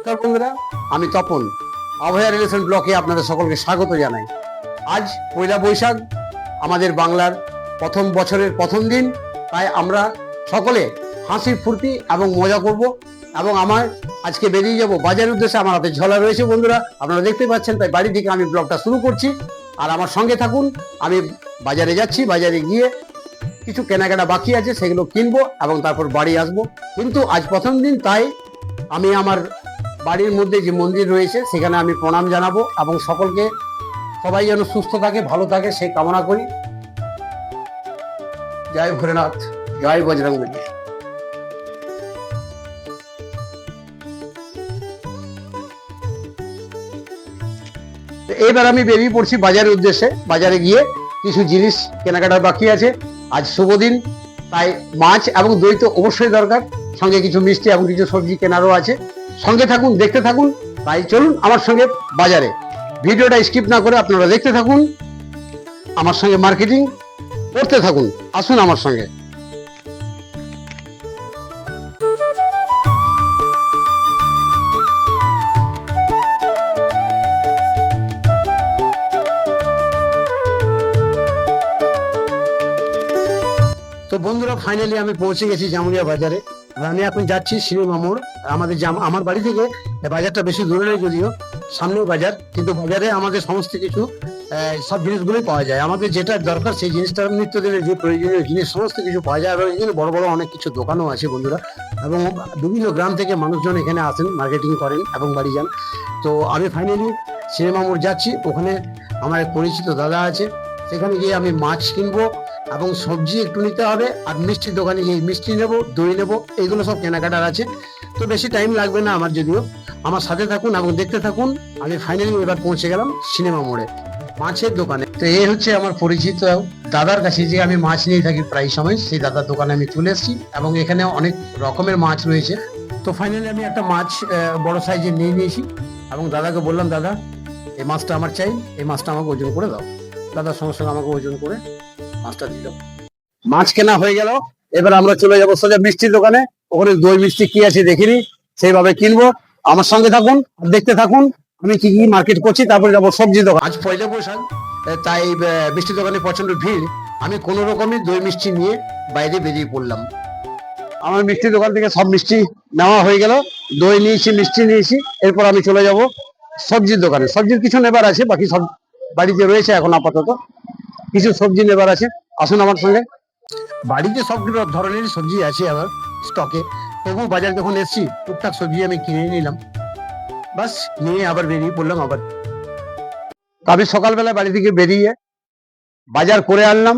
নমস্কার বন্ধুরা, আমি তপন। অভয়া রিলেশন ব্লকে আপনাদের সকলকে স্বাগত জানাই। আজ পয়লা বৈশাখ, আমাদের বাংলার প্রথম বছরের প্রথম দিন। তাই আমরা সকলে হাসির ফুর্তি এবং মজা করব। এবং আমার আজকে বেরিয়ে যাব বাজারের উদ্দেশ্যে। আমার হাতে ঝোলা রয়েছে বন্ধুরা, আপনারা দেখতে পাচ্ছেন। তাই বাড়ি থেকে আমি ব্লগটা শুরু করছি, আর আমার সঙ্গে থাকুন। আমি বাজারে যাচ্ছি, বাজারে গিয়ে কিছু কেনাকাটা বাকি আছে, সেগুলো কিনবো এবং তারপর বাড়ি আসবো। কিন্তু আজ প্রথম দিন, তাই আমি আমার বাড়ির মধ্যে যে মন্দির রয়েছে সেখানে আমি প্রণাম জানাবো এবং সকলকে, সবাই যেন সুস্থ থাকে, ভালো থাকে, সেই কামনা করি। জয় ভোলেনাথ, জয় বজরংবলী। এবার আমি বেরিয়ে পড়ছি বাজারের উদ্দেশ্যে। বাজারে গিয়ে কিছু জিনিস কেনাকাটার বাকি আছে। আজ শুভ দিন, তাই মাছ এবং দই তো অবশ্যই দরকার, সঙ্গে কিছু মিষ্টি এবং কিছু সবজি কেনারও আছে। সঙ্গে থাকুন, দেখতে থাকুন। তাই চলুন আমার সঙ্গে বাজারে। ভিডিওটা স্কিপ না করে আপনারা দেখতে থাকুন, আমার সঙ্গে মার্কেটিং করতে থাকুন। আসুন আমার সঙ্গে। তো বন্ধুরা, ফাইনালি আমি পৌঁছে গেছি জামুরিয়া বাজারে। আর আমি এখন যাচ্ছি সিনেমা মোড়। আমাদের আমার বাড়ি থেকে বাজারটা বেশি দূরে নেই, যদিও সামনেও বাজার, কিন্তু বাজারে আমাদের সমস্ত কিছু সব জিনিসগুলোই পাওয়া যায়। আমাদের যেটা দরকার সেই জিনিসটা, নিত্যদিনের যে প্রয়োজনীয় জিনিস সমস্ত কিছু পাওয়া যায়। এবং এখানে বড় বড় অনেক কিছু দোকানও আছে বন্ধুরা। এবং বিভিন্ন গ্রাম থেকে মানুষজন এখানে আসেন, মার্কেটিং করেন এবং বাড়ি যান। তো আমি ফাইনালি সিনেমা মোড় যাচ্ছি। ওখানে আমার এক পরিচিত দাদা আছে, সেখানে গিয়ে আমি মাছ কিনবো এবং সবজি একটু নিতে হবে। আর মিষ্টির দোকানে গিয়ে মিষ্টি নেবো, দই নেবো, এইগুলো সব কেনাকাটার আছে। তো বেশি টাইম লাগবে না আমার, যদিও। আমার সাথে থাকুন এবং দেখতে থাকুন। আমি ফাইনালি এবার পৌঁছে গেলাম সিনেমা মোড়ে, মাছের দোকানে। তো এই হচ্ছে আমার পরিচিত দাদার কাছে, যে আমি মাছ নিয়ে থাকি প্রায় সময়। সেই দাদার দোকানে আমি চলে এসেছি এবং এখানে অনেক রকমের মাছ রয়েছে। তো ফাইনালি আমি একটা মাছ বড় সাইজের নিয়ে নিয়েছি এবং দাদাকে বললাম, দাদা এই মাছটা আমার চাই, এই মাছটা আমাকে ওজন করে দাও। দাদার সঙ্গে সঙ্গে আমাকে ওজন করে মাছটা দিল। মাছ কেনা হয়ে গেল। এবার আমরা চলে যাবো সোজা মিষ্টির দোকানে। ওখানে দই মিষ্টি কি আছে দেখিনি, সেইভাবে কিনবো। আমার সঙ্গে থাকুন আর দেখতে থাকুন আমি কি কি মার্কেট করছি। তারপরে যাবো সবজি দোকান। আজ পয়লা বৈশাখ, তাই মিষ্টি দোকানে প্রচন্ড ভিড়। আমি কোনো রকমের দই মিষ্টি নিয়ে বাইরে বেরিয়ে পড়লাম। আমার মিষ্টি দোকান থেকে সব মিষ্টি নেওয়া হয়ে গেল। দই নিয়েছি, মিষ্টি নিয়েছি। এরপর আমি চলে যাব সবজির দোকানে। সবজির কিছু নেবার আছে, বাকি সব বাড়িতে রয়েছে এখন আপাতত। কিছু সবজি নেবার আছে, আসুন আমার সঙ্গে। বাড়িতে সব ধরনের সবজি আছে আমার স্টকে। তবু বাজার যখন এসছি, টুকটাক সবজি আমি কিনে নিলাম, বাস নিয়ে আবার বেরিয়ে পড়লাম আবার। আমি সকালবেলা বাড়ি থেকে বেরিয়ে বাজার করে আনলাম।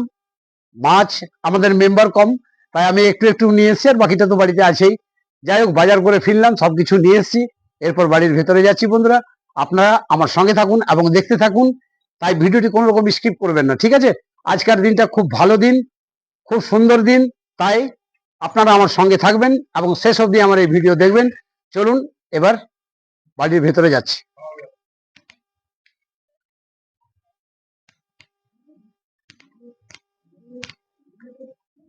মাছ আমাদের মেম্বার কম, তাই আমি একটু একটু নিয়ে এসেছি, আর বাকিটা তো বাড়িতে আছেই। যাই হোক, বাজার করে ফিরলাম, সবকিছু নিয়ে এসেছি। এরপর বাড়ির ভেতরে যাচ্ছি বন্ধুরা। আপনারা আমার সঙ্গে থাকুন এবং দেখতে থাকুন। তাই ভিডিওটি কোনো রকম স্কিপ করবেন না, ঠিক আছে? আজকের দিনটা খুব ভালো দিন, খুব সুন্দর দিন। তাই আপনারা আমার সঙ্গে থাকবেন এবং শেষ অবধি আমার এই ভিডিও দেখবেন। চলুন এবার বাড়ির ভেতরে যাচ্ছি।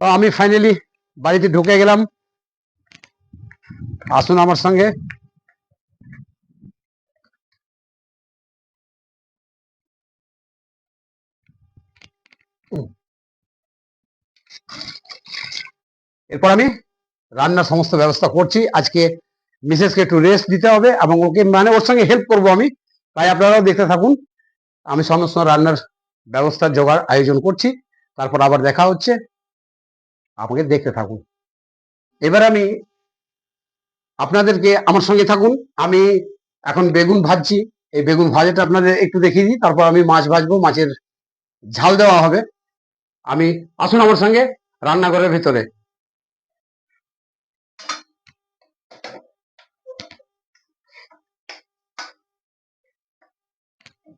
তো আমি ফাইনালি বাড়িতে ঢুকে গেলাম, আসুন আমার সঙ্গে। এরপর আমি রান্নার সমস্ত ব্যবস্থা করছি। আজকে মিসেসকে একটু রেস্ট দিতে হবে এবং ওকে, মানে ওর সঙ্গে হেল্প করব আমি। তাই আপনারাও দেখতে থাকুন। আমি সমস্ত রান্নার ব্যবস্থার জোগাড় আয়োজন করছি। তারপর আবার দেখা হচ্ছে, আমাকে দেখতে থাকুন। এবার আমি আপনাদেরকে, আমার সঙ্গে থাকুন। আমি এখন বেগুন ভাজছি। এই বেগুন ভাজাটা আপনাদের একটু দেখিয়ে দিই, তারপর আমি মাছ ভাজবো, মাছের ঝাল দেওয়া হবে। আমি, আসুন আমার সঙ্গে রান্নাঘরের ভেতরে।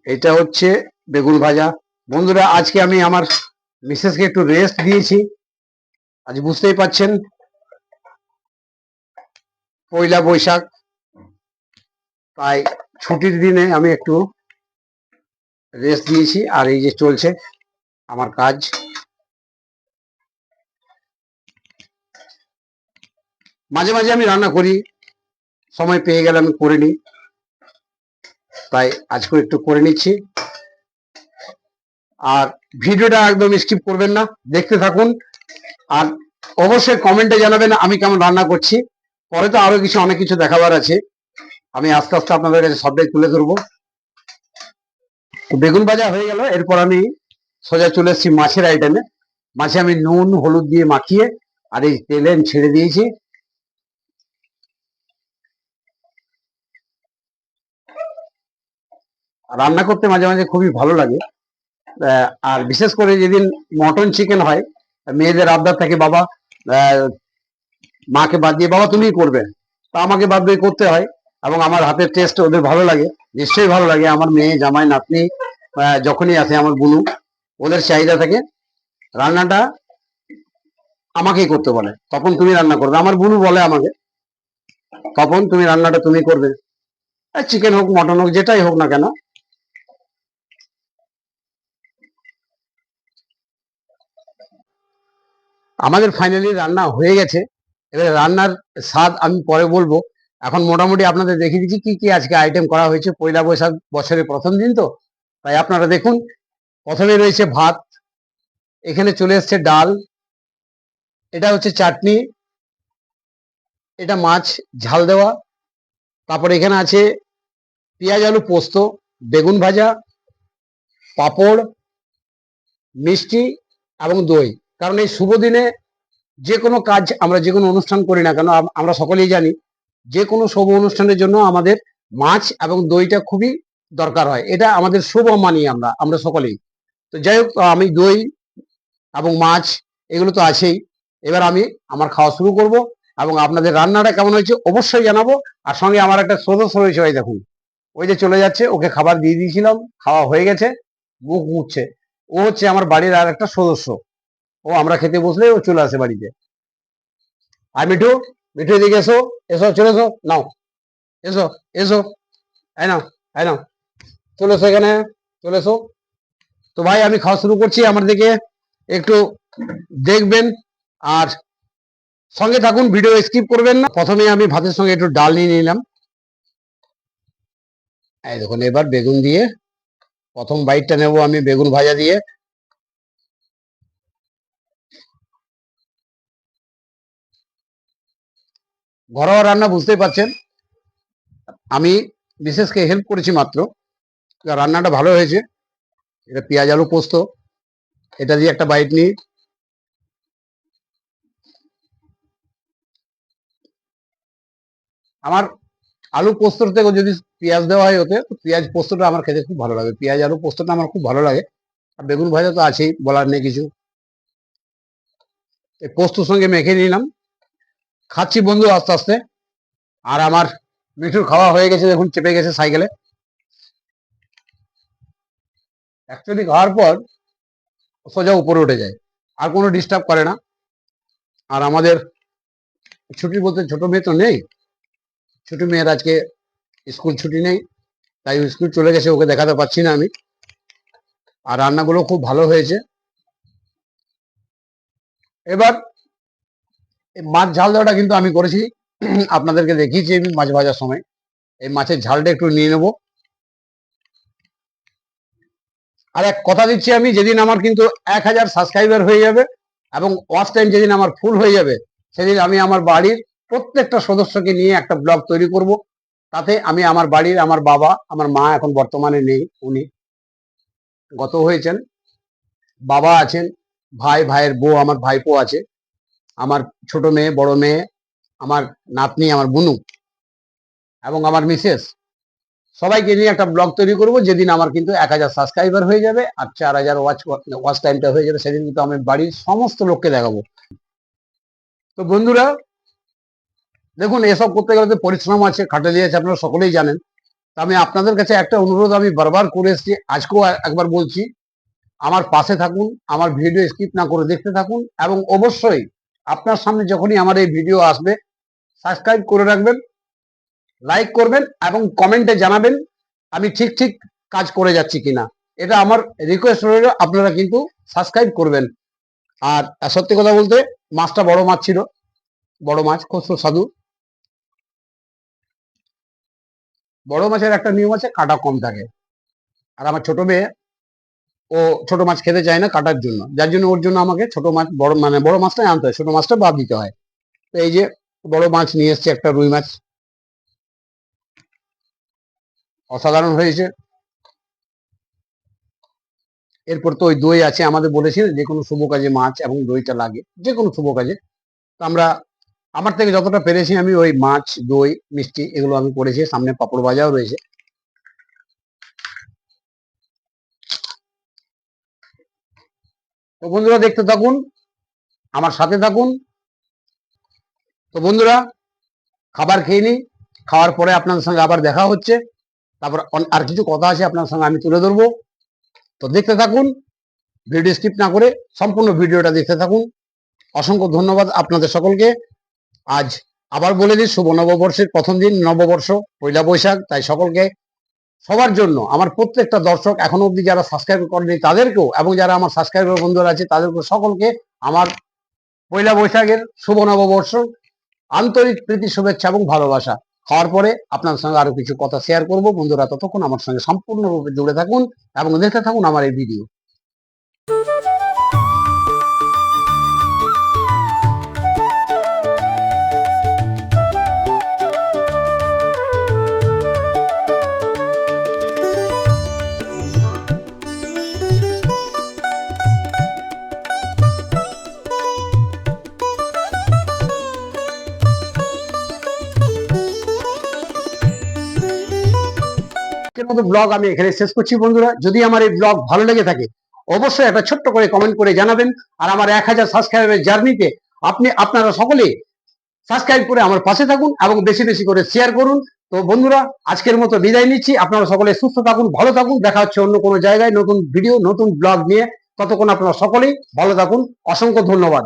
এটা হচ্ছে বেগুন ভাজা। বন্ধুরা, আজকে আমি আমার মিসেসকে একটু রেস্ট দিয়েছি। আজ বুঝতেই পাচ্ছেন পয়লা বৈশাখ, তাই ছুটির দিনে আমি একটু রেস্ট দিয়েছি। আর এই যে চলছে আমার কাজ। মাঝে মাঝে আমি রান্না করি, সময় পেয়ে গেলে আমি করে নিই, তাই আজকে একটু করে নিচ্ছি। আর ভিডিওটা একদম স্কিপ করবেন না, দেখতে থাকুন। আর অবশ্যই কমেন্টে জানাবেন আমি কেমন রান্না করছি। পরে তো আরো অনেক কিছু দেখাবার আছে, আমি আস্তে আস্তে আপনাদের কাছে সবটাই তুলে ধরবো। বেগুন ভাজা হয়ে গেল, এরপর আমি সোজা চলে এসেছি মাছের আইটেমে। মাছে আমি নুন হলুদ দিয়ে মাখিয়ে আর এই তেলে ছেড়ে দিয়েছি। রান্না করতে মাঝে মাঝে খুবই ভালো লাগে। আর বিশেষ করে যেদিন মটন চিকেন হয়, মেয়েদের আবদার থাকে বাবা মাকে বাদ দিয়ে বাবা তুমিই করবে, তা আমাকে বাদ দিয়ে করতে হয়। এবং আমার হাতের টেস্ট ওদের ভালো লাগে, নিশ্চয়ই ভালো লাগে। আমার মেয়ে জামাই নাতনি যখনই আসে, আমার বুনু, ওদের চাহিদা থাকে রান্নাটা আমাকেই করতে বলে, তখন তুমি রান্না করবে। আমার বুনু বলে আমাকে, তখন তুমি রান্নাটা তুমি করবে, চিকেন হোক মটন হোক যেটাই হোক না কেন। আমাদের ফাইনালি রান্না হয়ে গেছে। এবারে রান্নার স্বাদ আমি পরে বলবো, এখন মোটামুটি আপনাদের দেখিয়ে দিচ্ছি কি কি আজকে আইটেম করা হয়েছে। পয়লা বৈশাখ বছরের প্রথম দিন তো, তাই আপনারা দেখুন। প্রথমে রয়েছে ভাত, এখানে চলে এসছে ডাল, এটা হচ্ছে চাটনি, এটা মাছ ঝাল দেওয়া, তারপরে এখানে আছে পেঁয়াজ আলু পোস্ত, বেগুন ভাজা, পাঁপড়, মিষ্টি এবং দই। কারণ এই শুভ দিনে যে কোনো কাজ আমরা যে কোনো অনুষ্ঠান করি না কেন, আমরা সকলেই জানি যে কোনো শুভ অনুষ্ঠানের জন্য আমাদের মাছ এবং দইটা খুবই দরকার হয়, এটা আমাদের শুভ মানি আমরা আমরা সকলেই। তো যাই হোক, আমি দই এবং মাছ এগুলো তো আছেই। এবার আমি আমার খাওয়া শুরু করব, এবং আপনাদের রান্নাটা কেমন হয়েছে অবশ্যই জানাবো। আর সঙ্গে আমার একটা সদস্য রয়েছে, ওই দেখুন, ওই যে চলে যাচ্ছে, ওকে খাবার দিয়ে দিয়েছিলাম, খাওয়া হয়ে গেছে, মুখ মুছছে। ও হচ্ছে আমার বাড়ির আর একটা সদস্য, ও আমরা খেতে বসলে ও চলে আসে বাড়িতে। আর মিঠু, মিঠু এদিকে এসো, এসো চলে এসো, নাও এসো, এসো, এই নাও, এই নাও, চলে এসো এখানে, চলে এসো। তো ভাই আমি খাওয়া শুরু করছি, আমার দিকে একটু দেখবেন আর সঙ্গে থাকুন, ভিডিও স্কিপ করবেন না। প্রথমে আমি ভাতের সঙ্গে একটু ডাল নিয়ে নিলাম, এই দেখুন। এবার বেগুন দিয়ে প্রথম বাইটটা নেব আমি, বেগুন ভাজা দিয়ে। ঘরোয়া রান্না বুঝতেই পারছেন, আমি বিশেষকে হেল্প করেছি মাত্র, রান্নাটা ভালো হয়েছে। এটা পেঁয়াজ আলু পোস্ত, এটা দিয়ে একটা বাইট নিই। আমার আলু পোস্তর থেকে যদি পেঁয়াজ দেওয়া হয় ওতে, তো পেঁয়াজ পোস্তটা আমার খেতে খুব ভালো লাগে, পেঁয়াজ আলু পোস্তটা আমার খুব ভালো লাগে। আর বেগুন ভাজা তো আছেই, বলার নেই কিছু। এই পোস্তর সঙ্গে মেখে নিলাম, খাচ্ছি বন্ধু আস্তে আস্তে। আর আমার মিঠুর খাওয়া হয়ে গেছে, দেখুন চেপে গেছে সাইকেলে। অ্যাকচুয়ালি খাওয়ার পর সোজা উপরে উঠে যায়, আর কোনো ডিস্টার্ব করে না। আর আমাদের ছুটি বলতে ছোট মেয়ে তো নেই, ছোট মেয়ের আজকে স্কুল ছুটি নেই, তাই স্কুল চলে গেছে, ওকে দেখাতে পাচ্ছি না আমি। আর রান্নাগুলো খুব ভালো হয়েছে। এবার এই মাছ ঝাল দেওয়াটা কিন্তু আমি করেছি, আপনাদেরকে দেখিয়েছি আমি মাছ ভাজার সময়। এই মাছের ঝালটা একটু নিয়ে নেব। আর এক কথা দিচ্ছি আমি, যেদিন আমার কিন্তু 1000 সাবস্ক্রাইবার হয়ে যাবে এবং ওয়াচ টাইম যেদিন আমার ফুল হয়ে যাবে, সেদিন আমি আমার বাড়ির প্রত্যেকটা সদস্যকে নিয়ে একটা ব্লগ তৈরি করব। তাতে আমি আমার বাড়ির, আমার বাবা, আমার মা এখন বর্তমানে নেই, উনি গত হয়েছেন, বাবা আছেন, ভাই, ভাইয়ের বউ, আমার ভাইপো আছে, আমার ছোট মেয়ে, বড় মেয়ে, আমার নাতনি, আমার বুনু এবং আমার মিসেস, সবাইকে নিয়ে একটা ব্লগ তৈরি করব। যেদিন আমার কিন্তু 1000 সাবস্ক্রাইবার হয়ে যাবে আর 4000 ওয়াচ টাইমটা হয়ে যাবে, সেদিন কিন্তু আমি বাড়ির সমস্ত লোককে দেখাবো। তো বন্ধুরা দেখুন, এসব করতে গেলে তো পরিশ্রম আছে, খাটালি আছে, আপনারা সকলেই জানেন। তা আমি আপনাদের কাছে একটা অনুরোধ আমি বারবার করে এসেছি, আজকেও একবার বলছি, আমার পাশে থাকুন, আমার ভিডিও স্কিপ না করে দেখতে থাকুন, এবং অবশ্যই আপনার সামনে যখনই আমার এই ভিডিও আসবে সাবস্ক্রাইব করে রাখবেন, লাইক করবেন এবং কমেন্টে জানাবেন আমি ঠিক ঠিক কাজ করে যাচ্ছি কিনা। এটা আমার রিকোয়েস্ট রইল, আপনারা কিন্তু সাবস্ক্রাইব করবেন। আর সত্যি কথা বলতে, মাছটা বড় মাছ ছিল, বড় মাছ খুব সুস্বাদু। বড় মাছের একটা নিয়ম আছে, কাঁটা কম থাকে। আর আমার ছোট মেয়ে, ও ছোট মাছ খেতে চায় না কাটার জন্য, যার জন্য ওর জন্য আমাকে ছোট মাছ, বড় মানে বড় মাছটাই আনতে হয়, ছোট মাছটা বাদ দিতে হয়। তো এই যে বড় মাছ নিয়ে এসছে, একটা রুই মাছ, অসাধারণ হয়েছে। এরপর তো ওই দই আছে, আমাদের বলেছিল যে কোনো শুভ কাজে মাছ এবং দইটা লাগে, যে কোনো শুভ কাজে। তো আমরা, আমার থেকে যতটা পেরেছি আমি ওই মাছ, দই, মিষ্টি এগুলো আমি করেছি। সামনে পাঁপড় ভাজাও রয়েছে। তো বন্ধুরা দেখতে থাকুন, আমার সাথে থাকুন। তো বন্ধুরা খাবার খেয়ে নিই, খাওয়ার পরে আপনাদের সঙ্গে আবার দেখা হচ্ছে। তারপর আর কিছু কথা আছে আপনার সঙ্গে আমি তুলে ধরবো। তো দেখতে থাকুন, ভিডিও স্কিপ না করে সম্পূর্ণ ভিডিওটা দেখতে থাকুন। অসংখ্য ধন্যবাদ আপনাদের সকলকে। আজ আবার বলে দিই, শুভ নববর্ষের প্রথম দিন, নববর্ষ, পয়লা বৈশাখ। তাই সকলকে, সবার জন্য, আমার প্রত্যেকটা দর্শক এখনো অব্দি যারা সাবস্ক্রাইব করেনি তাদেরকেও, এবং যারা আমার সাবস্ক্রাইবার বন্ধুরা আছে তাদেরকে সকলকে আমার পয়লা বৈশাখের, শুভ নববর্ষ, আন্তরিক প্রীতি, শুভেচ্ছা এবং ভালোবাসা। খাওয়ার পরে আপনার সঙ্গে আরো কিছু কথা শেয়ার করব। বন্ধুরা ততক্ষণ আমার সঙ্গে সম্পূর্ণরূপে জুড়ে থাকুন এবং দেখতে থাকুন আমার এই ভিডিও। আজকের মতো ব্লগ আমি এখানে শেষ করছি। বন্ধুরা যদি আমার এই ব্লগ ভালো লেগে থাকে অবশ্যই একটা ছোট্ট করে কমেন্ট করে জানাবেন। আর আমার 1000 সাবস্ক্রাইবের জার্নিতে আপনারা সকলে সাবস্ক্রাইব করে আমার পাশে থাকুন এবং বেশি বেশি করে শেয়ার করুন। তো বন্ধুরা আজকের মতো বিদায় নিচ্ছি। আপনারা সকলে সুস্থ থাকুন, ভালো থাকুন। দেখা হচ্ছে অন্য কোনো জায়গায় নতুন ভিডিও, নতুন ব্লগ নিয়ে। ততক্ষণ আপনারা সকলেই ভালো থাকুন। অসংখ্য ধন্যবাদ।